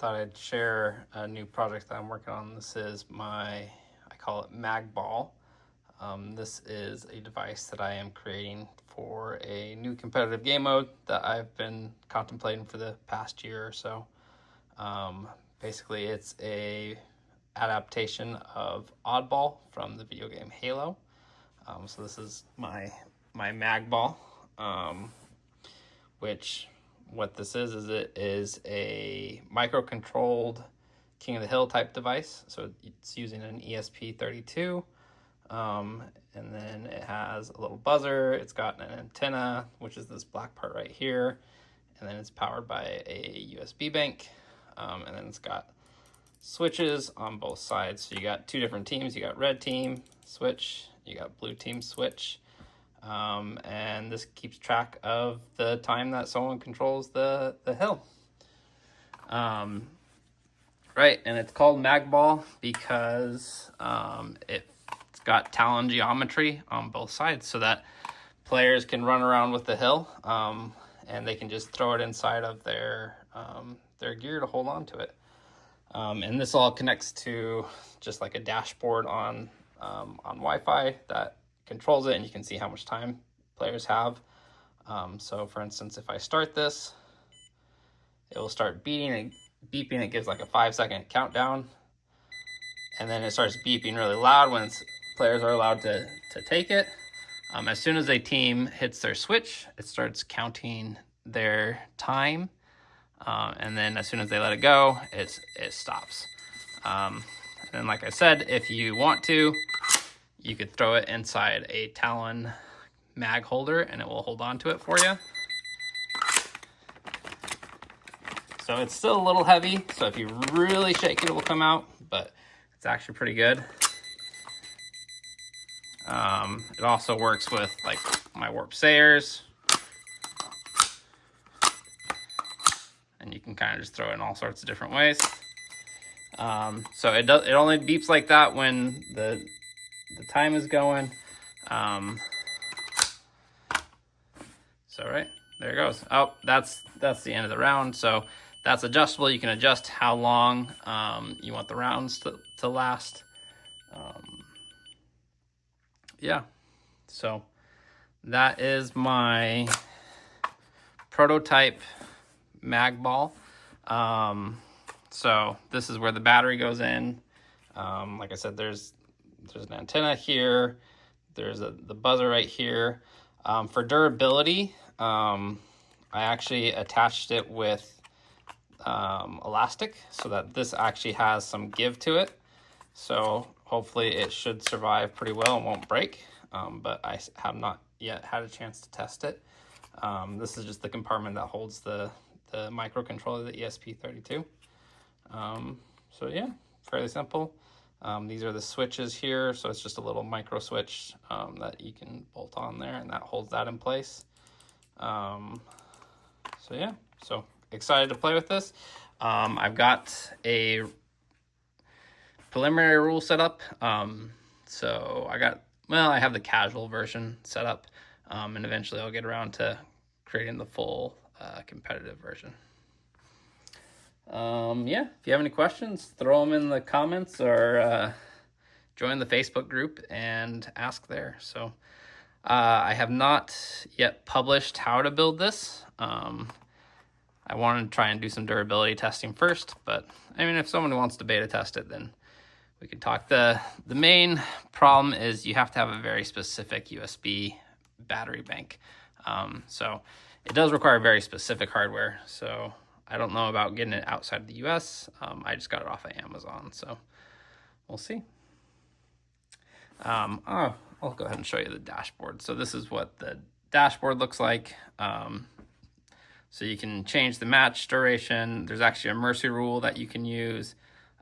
thought I'd share a new project that I'm working on. This is I call it MagBall. This is a device that I am creating for a new competitive game mode that I've been contemplating for the past year or so. Basically, it's a adaptation of Oddball from the video game Halo. So this is my MagBall, which what this is it is a micro-controlled King of the Hill type device. So it's using an ESP32, and then it has a little buzzer. It's got an antenna, which is this black part right here, and then it's powered by a USB bank, and then it's got switches on both sides. So you got two different teams. You got red team switch, you got blue team switch. And this keeps track of the time that someone controls the hill. Right, and it's called MagBall because it's got talon geometry on both sides so that players can run around with the hill, and they can just throw it inside of their gear to hold on to it. And this all connects to just like a dashboard on Wi-Fi that controls it, and you can see how much time players have. So for instance, if I start this, it will start beeping. It gives like a 5-second countdown, and then it starts beeping really loud when players are allowed to take it. As soon as a team hits their switch, it starts counting their time, and then as soon as they let it go, it stops. And then, like I said, if you want to, you could throw it inside a Talon mag holder and it will hold on to it for you. So it's still a little heavy, so if you really shake it, it will come out, but it's actually pretty good. It also works with like my Warp Sayers. And you can kind of just throw it in all sorts of different ways. So it only beeps like that when the time is going. So right, there it goes. Oh, that's the end of the round. So that's adjustable. You can adjust how long you want the rounds to last. Yeah, so that is my prototype MagBall. So this is where the battery goes in. Like I said, there's an antenna here. There's the buzzer right here. For durability, I actually attached it with elastic so that this actually has some give to it. So hopefully it should survive pretty well and won't break. But I have not yet had a chance to test it. This is just the compartment that holds the microcontroller, the ESP32. So yeah, fairly simple. These are the switches here, so it's just a little micro switch that you can bolt on there, and that holds that in place. So yeah, so excited to play with this. I've got a preliminary rule set up. So I have the casual version set up, and eventually I'll get around to creating the full competitive version. Yeah, if you have any questions, throw them in the comments or join the Facebook group and ask there. So I have not yet published how to build this. I wanted to try and do some durability testing first, but I mean, if someone wants to beta test it, then we could talk. The main problem is you have to have a very specific USB battery bank. So it does require very specific hardware. So I don't know about getting it outside of the US. I just got it off of Amazon, so we'll see. I'll go ahead and show you the dashboard. So this is what the dashboard looks like. So you can change the match duration. There's actually a mercy rule that you can use.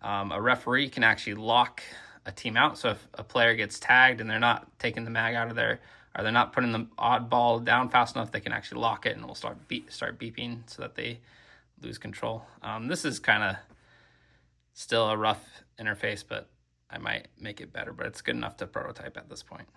A referee can actually lock a team out. So if a player gets tagged and they're not taking the mag out of there, or they're not putting the odd ball down fast enough, they can actually lock it and it will start beeping so that they lose control. This is kind of still a rough interface, but I might make it better, but it's good enough to prototype at this point.